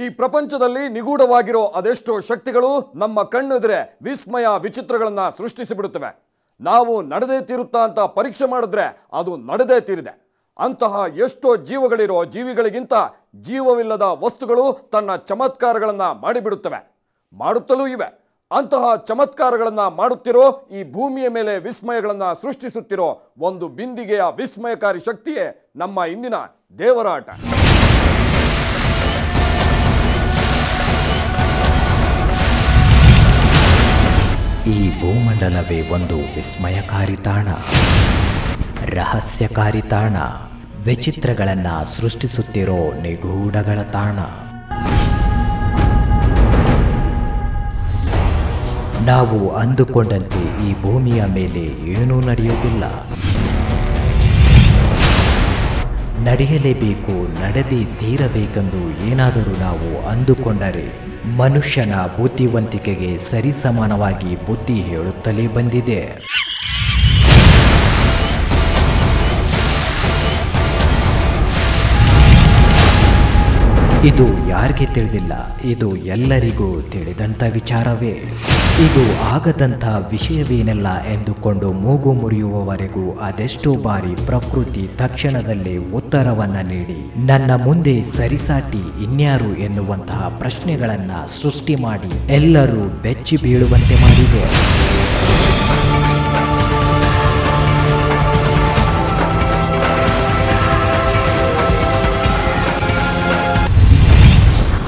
ಈ ಪ್ರಪಂಚದಲ್ಲಿ ನಿಗೂಢವಾಗಿರೋ ಅದೆಷ್ಟೋ ಶಕ್ತಿಗಳು ನಮ್ಮ ಕಣ್ಣೆದುರೇ ವಿಸ್ಮಯ ವಿಚಿತ್ರಗಳನ್ನ ಸೃಷ್ಟಿಸಿ ಬಿಡುತ್ತವೆ. ನಾವು ನಡೆದೇ ತೀರುತ್ತಾ ಅಂತ ಪರೀಕ್ಷೆ ಮಾಡಿದ್ರೆ ಅದು ನಡೆದೇ ತೀರಿದೆ. ಅಂತಹ ಎಷ್ಟೋ ಜೀವಗಳಿರೋ ಜೀವಿಗಳಿಗಿಂತ ಜೀವವಿಲ್ಲದ ವಸ್ತುಗಳು ತನ್ನ ಚಮತ್ಕಾರಗಳನ್ನ ಮಾಡಿಬಿಡುತ್ತವೆ, ಮಾಡುತ್ತಲೂ ಇವೆ. ಅಂತಹ ಚಮತ್ಕಾರಗಳನ್ನ ಮಾಡುತ್ತಿರೋ ಈ ಭೂಮಿಯ ಮೇಲೆ ವಿಸ್ಮಯಗಳನ್ನ ಸೃಷ್ಟಿಸುತ್ತಿರೋ ಒಂದು ಬಿಂದಿಗೆಯ ವಿಸ್ಮಯಕಾರಿ ಶಕ್ತಿಯೇ ನಮ್ಮ ಇಂದಿನ ದೇವರಾಟ. ಈ ಭೂಮಂಡಲವೇ ಒಂದು ವಿಸ್ಮಯಕಾರಿ ತಾಣ, ರಹಸ್ಯಕಾರಿ ತಾಣ, ವಿಚಿತ್ರಗಳನ್ನು ಸೃಷ್ಟಿಸುತ್ತಿರೋ ನಿಗೂಢಗಳ ತಾಣ. ನಾವು ಅಂದುಕೊಂಡಂತೆ ಈ ಭೂಮಿಯ ಮೇಲೆ ಏನೂ ನಡೆಯುವುದಿಲ್ಲ. ನಡೆಯಲೇಬೇಕು, ನಡೆದೇ ತೀರಬೇಕೆಂದು ಏನಾದರೂ ನಾವು ಅಂದುಕೊಂಡರೆ ಮನುಷ್ಯನ ಬುದ್ಧಿವಂತಿಕೆಗೆ ಸರಿಸಮಾನವಾಗಿ ಬುದ್ಧಿ ಹೇಳುತ್ತಲೇ ಬಂದಿದೆ. ಇದು ಯಾರಿಗೆ ತಿಳಿದಿಲ್ಲ, ಇದು ಎಲ್ಲರಿಗೂ ತಿಳಿದಂಥ ವಿಚಾರವೇ. ಇದು ಆಗದಂಥ ವಿಷಯವೇನೆಲ್ಲ ಎಂದುಕೊಂಡು ಮೂಗು ಮುರಿಯುವವರೆಗೂ ಅದೆಷ್ಟೋ ಬಾರಿ ಪ್ರಕೃತಿ ತಕ್ಷಣದಲ್ಲೇ ಉತ್ತರವನ್ನ ನೀಡಿ ನನ್ನ ಮುಂದೆ ಸರಿಸಾಟಿ ಇನ್ಯಾರು ಎನ್ನುವಂತಹ ಪ್ರಶ್ನೆಗಳನ್ನು ಸೃಷ್ಟಿ ಮಾಡಿ ಎಲ್ಲರೂ ಬೆಚ್ಚಿ ಬೀಳುವಂತೆ ಮಾಡಿದೆ.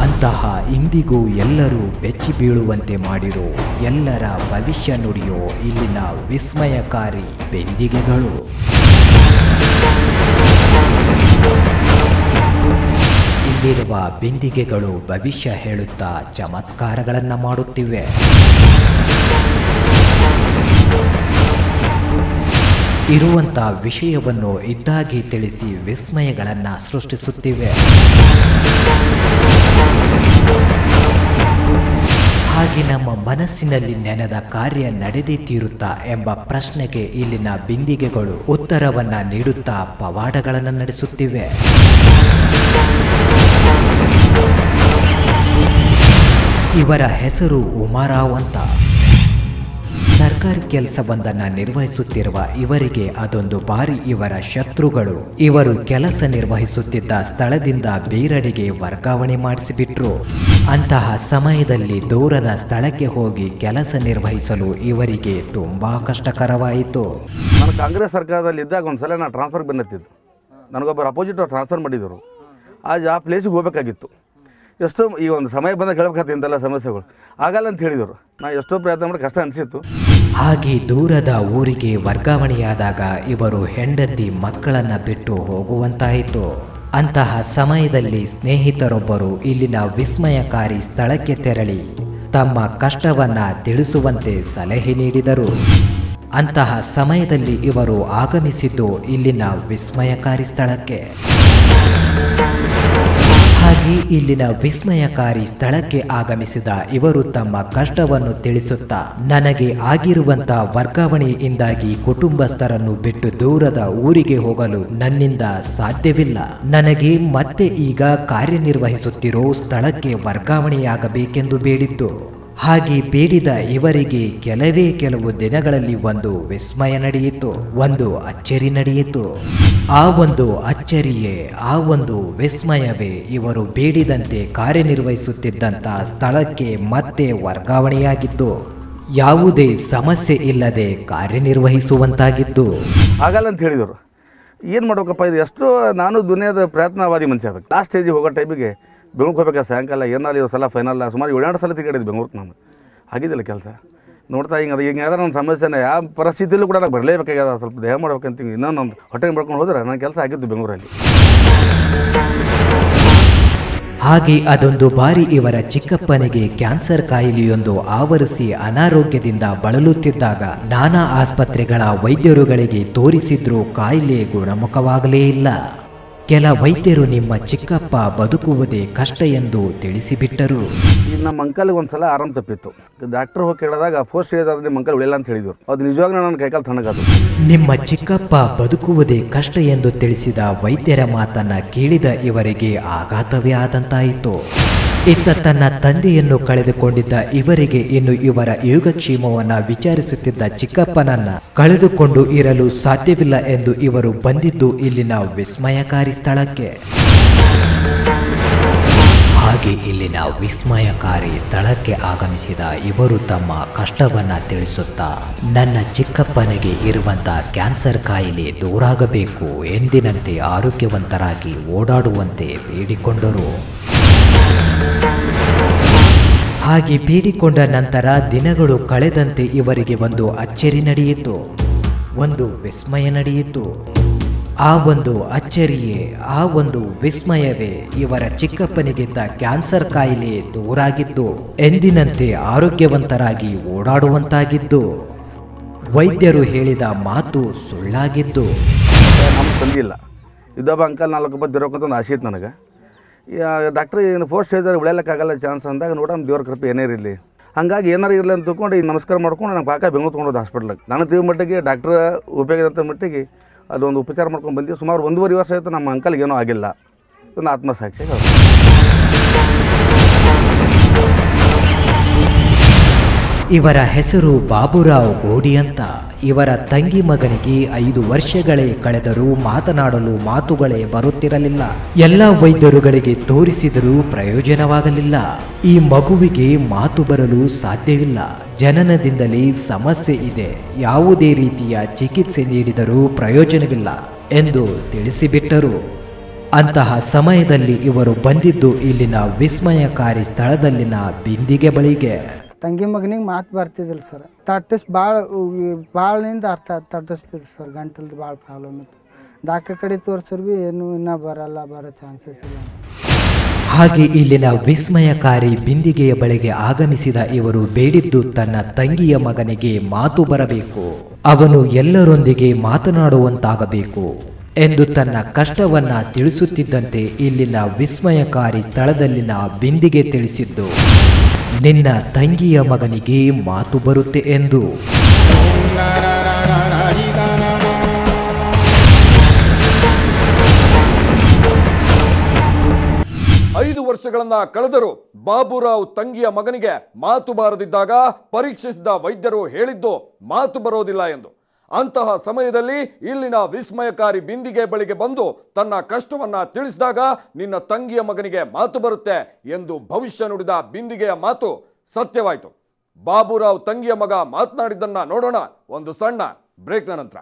ಅಂತಹ ಇಂದಿಗೂ ಎಲ್ಲರೂ ಬೆಚ್ಚಿ ಬೀಳುವಂತೆ ಮಾಡಿರೋ, ಎಲ್ಲರ ಭವಿಷ್ಯ ನುಡಿಯೋ ಇಲ್ಲಿನ ವಿಸ್ಮಯಕಾರಿ ಬಿಂದಿಗೆಗಳು. ಇಲ್ಲಿರುವ ಬಿಂದಿಗೆಗಳು ಭವಿಷ್ಯ ಹೇಳುತ್ತಾ ಚಮತ್ಕಾರಗಳನ್ನು ಮಾಡುತ್ತಿವೆ. ಇರುವಂಥ ವಿಷಯವನ್ನು ಇದ್ದಾಗಿ ತಿಳಿಸಿ ವಿಸ್ಮಯಗಳನ್ನು ಸೃಷ್ಟಿಸುತ್ತಿವೆ. ಹಾಗೆ ನಮ್ಮ ಮನಸ್ಸಿನಲ್ಲಿ ನೆನೆದ ಕಾರ್ಯ ನಡೆದೇ ತೀರುತ್ತಾ ಎಂಬ ಪ್ರಶ್ನೆಗೆ ಇಲ್ಲಿನ ಬಿಂದಿಗೆಗಳು ಉತ್ತರವನ್ನ ನೀಡುತ್ತಾ ಪವಾಡಗಳನ್ನು ನಡೆಸುತ್ತಿವೆ. ಇವರ ಹೆಸರು ಉಮಾರಾವ್ ಅಂತ. ಸರ್ಕಾರಿ ಕೆಲಸವೊಂದನ್ನು ನಿರ್ವಹಿಸುತ್ತಿರುವ ಇವರಿಗೆ ಅದೊಂದು ಬಾರಿ ಇವರ ಶತ್ರುಗಳು ಇವರು ಕೆಲಸ ನಿರ್ವಹಿಸುತ್ತಿದ್ದ ಸ್ಥಳದಿಂದ ಬೇರೆಡೆಗೆ ವರ್ಗಾವಣೆ ಮಾಡಿಸಿಬಿಟ್ರು. ಅಂತಹ ಸಮಯದಲ್ಲಿ ದೂರದ ಸ್ಥಳಕ್ಕೆ ಹೋಗಿ ಕೆಲಸ ನಿರ್ವಹಿಸಲು ಇವರಿಗೆ ತುಂಬಾ ಕಷ್ಟಕರವಾಯಿತು. ನಾನು ಕಾಂಗ್ರೆಸ್ ಸರ್ಕಾರದಲ್ಲಿ ಇದ್ದಾಗ ಒಂದ್ಸಲ ನಾನು ಟ್ರಾನ್ಸ್ಫರ್ ಬಂದಿತ್ತು. ನನಗೊಬ್ಬರು ಅಪೋಸಿಟ್ ಅವ್ರು ಟ್ರಾನ್ಸ್ಫರ್ ಮಾಡಿದರು. ಆ ಪ್ಲೇಸಿಗೆ ಹೋಗಬೇಕಾಗಿತ್ತು. ಎಷ್ಟೋ ಈ ಒಂದು ಸಮಯ ಬಂದಾಗ ಹೇಳಬೇಕಾದ ಇಂತೆಲ್ಲ ಸಮಸ್ಯೆಗಳು ಆಗಲ್ಲ ಅಂತ ಹೇಳಿದರು. ನಾನು ಎಷ್ಟೋ ಪ್ರಯತ್ನ ಮಾಡಿ ಕಷ್ಟ ಅನಿಸಿತ್ತು. ಹಾಗೆ ದೂರದ ಊರಿಗೆ ವರ್ಗಾವಣೆಯಾದಾಗ ಇವರು ಹೆಂಡತಿ ಮಕ್ಕಳನ್ನು ಬಿಟ್ಟು ಹೋಗುವಂತಾಯಿತು. ಅಂತಹ ಸಮಯದಲ್ಲಿ ಸ್ನೇಹಿತರೊಬ್ಬರು ಇಲ್ಲಿನ ವಿಸ್ಮಯಕಾರಿ ಸ್ಥಳಕ್ಕೆ ತೆರಳಿ ತಮ್ಮ ಕಷ್ಟವನ್ನ ತಿಳಿಸುವಂತೆ ಸಲಹೆ ನೀಡಿದರು. ಅಂತಹ ಸಮಯದಲ್ಲಿ ಇವರು ಆಗಮಿಸಿದ್ದು ಇಲ್ಲಿನ ವಿಸ್ಮಯಕಾರಿ ಸ್ಥಳಕ್ಕೆ. ಹಾಗೆ ಇಲ್ಲಿನ ವಿಸ್ಮಯಕಾರಿ ಸ್ಥಳಕ್ಕೆ ಆಗಮಿಸಿದ ಇವರು ತಮ್ಮ ಕಷ್ಟವನ್ನು ತಿಳಿಸುತ್ತಾ, ನನಗೆ ಆಗಿರುವಂತ ವರ್ಗಾವಣೆಯಿಂದಾಗಿ ಕುಟುಂಬಸ್ಥರನ್ನು ಬಿಟ್ಟು ದೂರದ ಊರಿಗೆ ಹೋಗಲು ನನ್ನಿಂದ ಸಾಧ್ಯವಿಲ್ಲ. ನನಗೆ ಮತ್ತೆ ಈಗ ಕಾರ್ಯನಿರ್ವಹಿಸುತ್ತಿರೋ ಸ್ಥಳಕ್ಕೆ ವರ್ಗಾವಣೆಯಾಗಬೇಕೆಂದು ಬೇಡಿದ್ದು. ಹಾಗೆ ಬೇಡಿದ ಇವರಿಗೆ ಕೆಲವು ದಿನಗಳಲ್ಲಿ ಒಂದು ವಿಸ್ಮಯ ನಡೆಯಿತು, ಒಂದು ಅಚ್ಚರಿ ನಡೆಯಿತು. ಆ ಒಂದು ಅಚ್ಚರಿಯೇ, ಆ ಒಂದು ವಿಸ್ಮಯವೇ ಇವರು ಬೇಡಿದಂತೆ ಕಾರ್ಯನಿರ್ವಹಿಸುತ್ತಿದ್ದಂಥ ಸ್ಥಳಕ್ಕೆ ಮತ್ತೆ ವರ್ಗಾವಣೆಯಾಗಿದ್ದು, ಯಾವುದೇ ಸಮಸ್ಯೆ ಇಲ್ಲದೆ ಕಾರ್ಯನಿರ್ವಹಿಸುವಂತಾಗಿದ್ದು. ಆಗಲ್ಲ ಅಂತ ಹೇಳಿದರು. ಏನು ಮಾಡ್ಬೇಕಪ್ಪ, ಇದು ಎಷ್ಟೋ ನಾನು ದುನಿಯಾದ ಪ್ರಯತ್ನವಾದಿ ಮನುಷ್ಯ. ಅದಕ್ಕೆ ಲಾಸ್ಟ್ ಸ್ಟೇಜಿಗೆ ಹೋಗೋ ಟೈಮಿಗೆ ಬೆಂಗ್ಳೂರಿಗೆ ಹೋಗ್ಬೇಕಾದ್ರೆ ಸಾಯಂಕಾಲ ಏನಾದ್ರು ಇದು ಸಲ ಫೈನಲ್ ಸುಮಾರು 7 ಸಲ ತಿರುಗಾಡಿದ್ದು ಬೆಂಗ್ಳೂರಿಗೆ. ನಾನು ಆಗಿದ್ದಿಲ್ಲ ಕೆಲಸ ನೋಡ್ತಾ ಹಿಂಗೆ ಅದು ಈಗ ಯಾವ್ದಾರು ನನ್ನ ಸಮಸ್ಯೆನ ಯಾವ ಪರಿಸ್ಥಿತಿಯಲ್ಲೂ ಕೂಡ ನಾನು ಬರಲೇಬೇಕಾಗ್ಯದ, ಸ್ವಲ್ಪ ದೇಹ ಮಾಡ್ಬೇಕಂತ ಇನ್ನೊಂದು ಹೊಟ್ಟೆ ಮಾಡ್ಕೊಂಡು ಹೋದ್ರೆ ನನ್ನ ಕೆಲಸ ಆಗಿದ್ದು ಬೆಂಗಳೂರಲ್ಲಿ. ಹಾಗೆ ಅದೊಂದು ಬಾರಿ ಇವರ ಚಿಕ್ಕಪ್ಪನಿಗೆ ಕ್ಯಾನ್ಸರ್ ಕಾಯಿಲೆಯೊಂದು ಆವರಿಸಿ ಅನಾರೋಗ್ಯದಿಂದ ಬಳಲುತ್ತಿದ್ದಾಗ ನಾನಾ ಆಸ್ಪತ್ರೆಗಳ ವೈದ್ಯರುಗಳಿಗೆ ತೋರಿಸಿದ್ರೂ ಕಾಯಿಲೆ ಗುಣಮುಖವಾಗಲೇ ಇಲ್ಲ. ಕೆಲ ವೈದ್ಯರು ನಿಮ್ಮ ಚಿಕ್ಕಪ್ಪ ಬದುಕುವುದೇ ಕಷ್ಟ ಎಂದು ತಿಳಿಸಿಬಿಟ್ಟರು. ಈಗ ನಮ್ಮ ಅಂಕಲ್ಗೆ ಒಂದು ಸಲ ಆರಾಮ್ ತಪ್ಪಿತ್ತು. ಡಾಕ್ಟರ್ ಹೋಗಿ ಕೇಳಿದಾಗ ಫೋಸ್ಟ್ ಸ್ಟೇಜ್ ಆದ್ರೆ ನಿಮ್ಮ ಅಂಕಲ್ ಉಳಿಯಲ್ಲ ಅಂತ ಹೇಳಿದ್ರು. ಅದು ನಿಜವಾಗ್ಲೂ ನನ್ನ ಕೈಕಾಲು ತಣ್ಣಗಾದು. ನಿಮ್ಮ ಚಿಕ್ಕಪ್ಪ ಬದುಕುವುದೇ ಕಷ್ಟ ಎಂದು ತಿಳಿಸಿದ ವೈದ್ಯರ ಮಾತನ್ನ ಕೇಳಿದ ಇವರಿಗೆ ಆಘಾತವೇ ಆದಂತಾಯಿತು. ಇತ್ತ ತನ್ನ ತಂದೆಯನ್ನು ಕಳೆದುಕೊಂಡಿದ್ದ ಇವರಿಗೆ ಇನ್ನು ಇವರ ಯೋಗಕ್ಷೇಮವನ್ನ ವಿಚಾರಿಸುತ್ತಿದ್ದ ಚಿಕ್ಕಪ್ಪನನ್ನ ಕಳೆದುಕೊಂಡು ಇರಲು ಸಾಧ್ಯವಿಲ್ಲ ಎಂದು ಇವರು ಬಂದಿದ್ದು ಇಲ್ಲಿನ ವಿಸ್ಮಯಕಾರಿ ಸ್ಥಳಕ್ಕೆ. ಹಾಗೆ ಇಲ್ಲಿನ ವಿಸ್ಮಯಕಾರಿ ಸ್ಥಳಕ್ಕೆ ಆಗಮಿಸಿದ ಇವರು ತಮ್ಮ ಕಷ್ಟವನ್ನ ತಿಳಿಸುತ್ತಾ ನನ್ನ ಚಿಕ್ಕಪ್ಪನಿಗೆ ಇರುವಂತಹ ಕ್ಯಾನ್ಸರ್ ಕಾಯಿಲೆ ದೂರಾಗಬೇಕು, ಎಂದಿನಂತೆ ಆರೋಗ್ಯವಂತರಾಗಿ ಓಡಾಡುವಂತೆ ಬೇಡಿಕೊಂಡರು. ಹಾಗೆ ಬೇಡಿಕೊಂಡ ನಂತರ ದಿನಗಳು ಕಳೆದಂತೆ ಇವರಿಗೆ ಒಂದು ಅಚ್ಚರಿ ನಡೆಯಿತು, ಒಂದು ವಿಸ್ಮಯ ನಡೆಯಿತು. ಆ ಒಂದು ಅಚ್ಚರಿಯೇ, ಆ ಒಂದು ವಿಸ್ಮಯವೇ ಇವರ ಚಿಕ್ಕಪ್ಪನಿಗಿದ್ದ ಕ್ಯಾನ್ಸರ್ ಕಾಯಿಲೆ ದೂರಾಗಿದ್ದು ಎಂದಿನಂತೆ ಆರೋಗ್ಯವಂತರಾಗಿ ಓಡಾಡುವಂತಾಗಿದ್ದು, ವೈದ್ಯರು ಹೇಳಿದ ಮಾತು ಸುಳ್ಳಾಗಿದ್ದು. ನಮ್ಮ ತಂದಿಲ್ಲ ಇದೊಬ್ಬ ಅಂಕಲ್ 4 ರೂಪಾಯಿ ದಿರೋಕ್ಕಂತ ಒಂದು ಆಸೆ ಇತ್ತು ನನಗೆ. ಡಾಕ್ಟ್ರ್ ಏನು ಫೋರ್ತ್ ಸ್ಟೇಜಲ್ಲಿ ಉಳಿಯಲಿಕ್ಕಾಗಲ್ಲ ಚಾನ್ಸ್ ಅಂದಾಗ ನೋಡೋಣ ದೇವ್ರ ಕೃಪೆ ಏನೇ ಇರಲಿ, ಹಂಗಾಗಿ ಏನಾರು ಇರಲಿ ಅಂತ ತಿಳ್ಕೊಂಡು ಈಗ ನಮಸ್ಕಾರ ಮಾಡ್ಕೊಂಡು ನಂಗೆ ಪಾಕ ಬೆಂಗಳೂರು ತೊಗೊಂಡೋದು ಹಾಸ್ಪಿಟ್ಲಿಗೆ. ನಾನು ತಿಳಿದ ಮಟ್ಟಿಗೆ ಡಾಕ್ಟ್ರ್ ಉಪಯೋಗ ಅಂತ ಮಟ್ಟಿಗೆ ಅಲ್ಲೊಂದು ಉಪಚಾರ ಮಾಡ್ಕೊಂಡು ಬಂದಿದ್ದು. ಸುಮಾರು 1.5 ವರ್ಷ ಆಯಿತು, ನಮ್ಮ ಅಂಕಲ್ಗೆ ಏನೂ ಆಗಿಲ್ಲ. ಒಂದು ಆತ್ಮಸಾಕ್ಷಿ. ಇವರ ಹೆಸರು ಬಾಬುರಾವ್ ಗೋಡಿ ಅಂತ. ಇವರ ತಂಗಿ ಮಗನಿಗೆ 5 ವರ್ಷಗಳೇ ಕಳೆದರೂ ಮಾತನಾಡಲು ಮಾತುಗಳೇ ಬರುತ್ತಿರಲಿಲ್ಲ. ಎಲ್ಲ ವೈದ್ಯರುಗಳಿಗೆ ತೋರಿಸಿದರೂ ಪ್ರಯೋಜನವಾಗಲಿಲ್ಲ. ಈ ಮಗುವಿಗೆ ಮಾತು ಬರಲು ಸಾಧ್ಯವಿಲ್ಲ, ಜನನದಿಂದಲೇ ಸಮಸ್ಯೆ ಇದೆ, ಯಾವುದೇ ರೀತಿಯ ಚಿಕಿತ್ಸೆ ನೀಡಿದರೂ ಪ್ರಯೋಜನವಿಲ್ಲ ಎಂದು ತಿಳಿಸಿಬಿಟ್ಟರು. ಅಂತಹ ಸಮಯದಲ್ಲಿ ಇವರು ಬಂದಿದ್ದು ಇಲ್ಲಿನ ವಿಸ್ಮಯಕಾರಿ ಸ್ಥಳದಲ್ಲಿನ ಬಿಂದಿಗೆ ಬಳಿಗೆ. ತಂಗಿ ಮಗನಿಗೆ ಮಾತು ಬರ್ತಿದ್ದಿಲ್ಲ ಸರ್, ಭಾಳನಿಂದ ಅರ್ಥ ತಟ್ಟಿಸ್ತಿದ್ರು ಸರ್, ಗಂಟಲ್ದು ಭಾಳ ಪ್ರಾಬ್ಲಮ್ ಇತ್ತು. ಡಾಕ್ಟರ್ ಕಡೆ ತೋರಿಸಿದ್ರು ಭೀ ಏನು ಇನ್ನೂ ಬರೋ ಚಾನ್ಸಸ್ ಇಲ್ಲ. ಹಾಗೆ ಇಲ್ಲಿನ ವಿಸ್ಮಯಕಾರಿ ಬಿಂದಿಗೆಯ ಬಳಿಗೆ ಆಗಮಿಸಿದ ಇವರು ಬೇಡಿದ್ದು ತನ್ನ ತಂಗಿಯ ಮಗನಿಗೆ ಮಾತು ಬರಬೇಕು, ಅವನು ಎಲ್ಲರೊಂದಿಗೆ ಮಾತನಾಡುವಂತಾಗಬೇಕು ಎಂದು ತನ್ನ ಕಷ್ಟವನ್ನ ತಿಳಿಸುತ್ತಿದ್ದಂತೆ ಇಲ್ಲಿನ ವಿಸ್ಮಯಕಾರಿ ಸ್ಥಳದಲ್ಲಿನ ಬಿಂದಿಗೆ ತಿಳಿಸಿದ್ದು, ನಿನ್ನ ತಂಗಿಯ ಮಗನಿಗೆ ಮಾತು ಬರುತ್ತೆ ಎಂದು. 5 ವರ್ಷಗಳನ್ನ ಕಳೆದರೂ ಬಾಬುರಾವ್ ತಂಗಿಯ ಮಗನಿಗೆ ಮಾತು ಬಾರದಿದ್ದಾಗ ಪರೀಕ್ಷಿಸಿದ ವೈದ್ಯರು ಹೇಳಿದ್ದು ಮಾತು ಬರೋದಿಲ್ಲ ಎಂದು. ಅಂತಹ ಸಮಯದಲ್ಲಿ ಇಲ್ಲಿನ ವಿಸ್ಮಯಕಾರಿ ಬಿಂದಿಗೆ ಬಳಿಗೆ ಬಂದು ತನ್ನ ಕಷ್ಟವನ್ನ ತಿಳಿಸಿದಾಗ ನಿನ್ನ ತಂಗಿಯ ಮಗನಿಗೆ ಮಾತು ಬರುತ್ತೆ ಎಂದು ಭವಿಷ್ಯ ನುಡಿದ ಬಿಂದಿಗೆಯ ಮಾತು ಸತ್ಯವಾಯಿತು. ಬಾಬುರಾವ್ ತಂಗಿಯ ಮಗ ಮಾತನಾಡಿದ್ದನ್ನ ನೋಡೋಣ ಒಂದು ಸಣ್ಣ ಬ್ರೇಕ್ನ ನಂತರ.